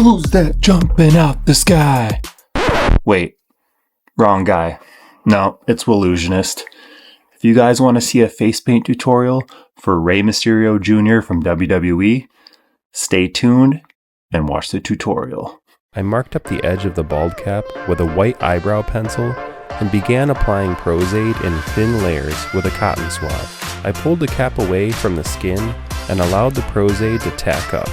Who's that jumping out the sky? Wait, wrong guy. No, it's Illusionist. If you guys want to see a face paint tutorial for Rey Mysterio Jr. from WWE, stay tuned and watch the tutorial. I marked up the edge of the bald cap with a white eyebrow pencil and began applying Prozaid in thin layers with a cotton swab. I pulled the cap away from the skin and allowed the Prozaid to tack up.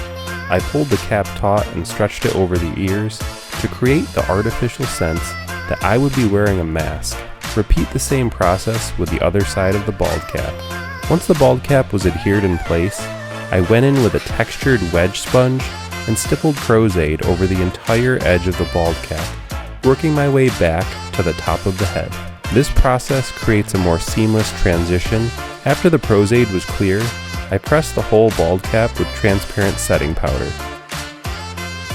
I pulled the cap taut and stretched it over the ears to create the artificial sense that I would be wearing a mask. Repeat the same process with the other side of the bald cap. Once the bald cap was adhered in place, I went in with a textured wedge sponge and stippled Prozaid over the entire edge of the bald cap, working my way back to the top of the head. This process creates a more seamless transition. After the Prozaid was clear, I pressed the whole bald cap with transparent setting powder.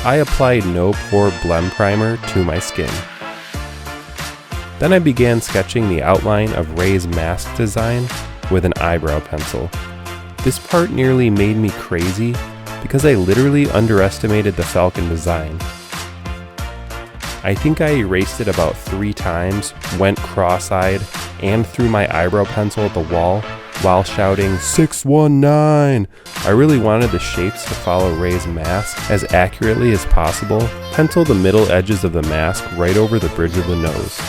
I applied no pore blem primer to my skin. Then I began sketching the outline of Rey's mask design with an eyebrow pencil. This part nearly made me crazy because I literally underestimated the Falcon design. I think I erased it about 3 times, went cross-eyed, and threw my eyebrow pencil at the wall while shouting 619. I really wanted the shapes to follow Rey's mask as accurately as possible. Pencil the middle edges of the mask right over the bridge of the nose.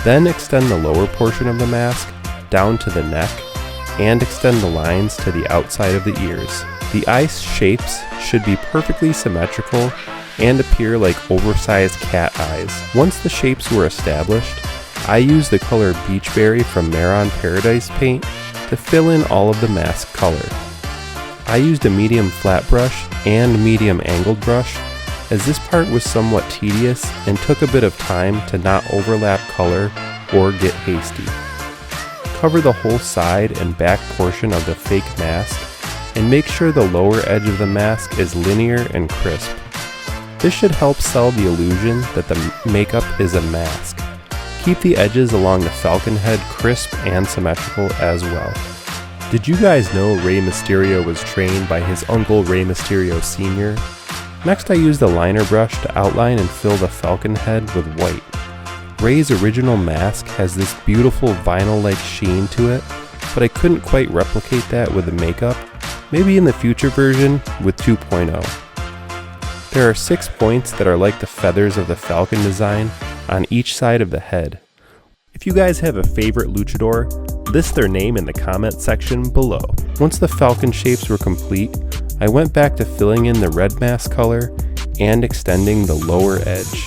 Then extend the lower portion of the mask down to the neck and extend the lines to the outside of the ears. The eye shapes should be perfectly symmetrical and appear like oversized cat eyes. Once the shapes were established, I used the color Beachberry from Maron Paradise paint to fill in all of the mask color. I used a medium flat brush and medium angled brush as this part was somewhat tedious and took a bit of time to not overlap color or get hasty. Cover the whole side and back portion of the fake mask and make sure the lower edge of the mask is linear and crisp. This should help sell the illusion that the makeup is a mask. Keep the edges along the Falcon head crisp and symmetrical as well. Did you guys know Rey Mysterio was trained by his uncle Rey Mysterio Sr.? Next I used a liner brush to outline and fill the Falcon head with white. Rey's original mask has this beautiful vinyl-like sheen to it, but I couldn't quite replicate that with the makeup, maybe in the future version with 2.0. There are 6 points that are like the feathers of the Falcon design on each side of the head. If you guys have a favorite luchador, list their name in the comment section below. Once the Falcon shapes were complete, I went back to filling in the red mask color and extending the lower edge.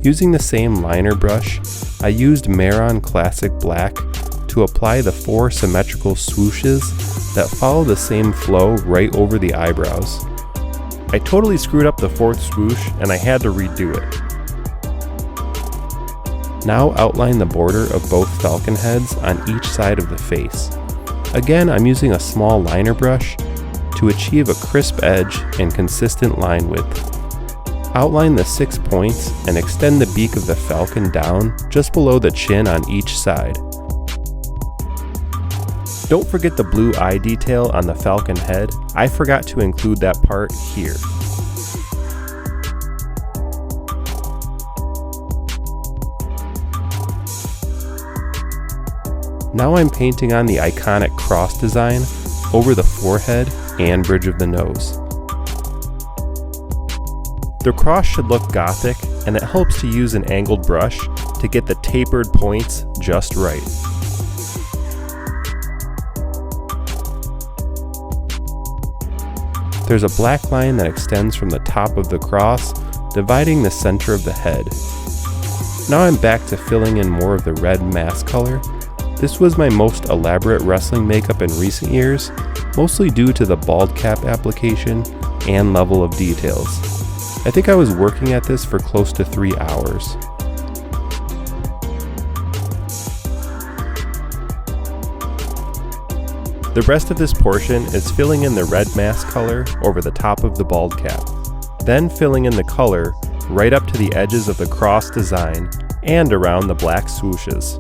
Using the same liner brush, I used Maron Classic Black to apply the 4 symmetrical swooshes that follow the same flow right over the eyebrows. I totally screwed up the 4th swoosh and I had to redo it. Now outline the border of both Falcon heads on each side of the face. Again, I'm using a small liner brush to achieve a crisp edge and consistent line width. Outline the 6 points and extend the beak of the Falcon down just below the chin on each side. Don't forget the blue eye detail on the Falcon head. I forgot to include that part here. Now I'm painting on the iconic cross design over the forehead and bridge of the nose. The cross should look gothic, and it helps to use an angled brush to get the tapered points just right. There's a black line that extends from the top of the cross, dividing the center of the head. Now I'm back to filling in more of the red mask color. This was my most elaborate wrestling makeup in recent years, mostly due to the bald cap application and level of details. I think I was working at this for close to 3 hours. The rest of this portion is filling in the red mask color over the top of the bald cap, then filling in the color right up to the edges of the cross design and around the black swooshes.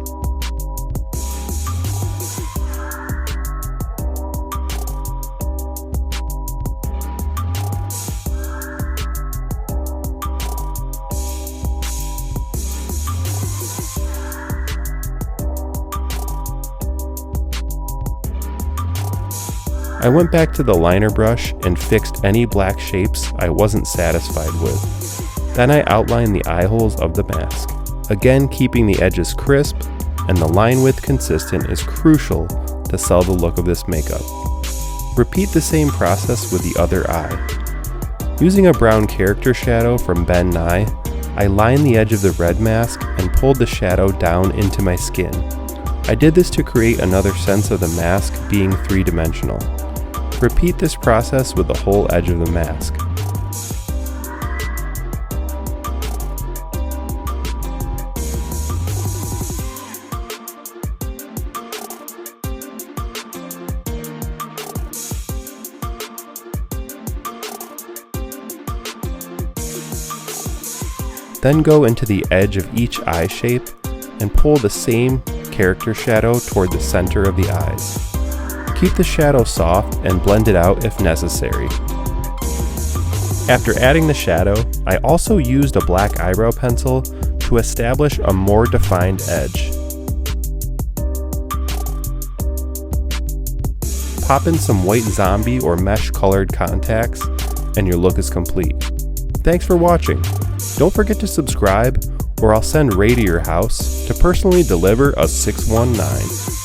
I went back to the liner brush and fixed any black shapes I wasn't satisfied with. Then I outlined the eye holes of the mask. Again, keeping the edges crisp and the line width consistent is crucial to sell the look of this makeup. Repeat the same process with the other eye. Using a brown character shadow from Ben Nye, I lined the edge of the red mask and pulled the shadow down into my skin. I did this to create another sense of the mask being three-dimensional. Repeat this process with the whole edge of the mask. Then go into the edge of each eye shape and pull the same character shadow toward the center of the eyes. Keep the shadow soft and blend it out if necessary. After adding the shadow, I also used a black eyebrow pencil to establish a more defined edge. Pop in some white zombie or mesh colored contacts and your look is complete. Thanks for watching. Don't forget to subscribe or I'll send Ray to your house to personally deliver a 619.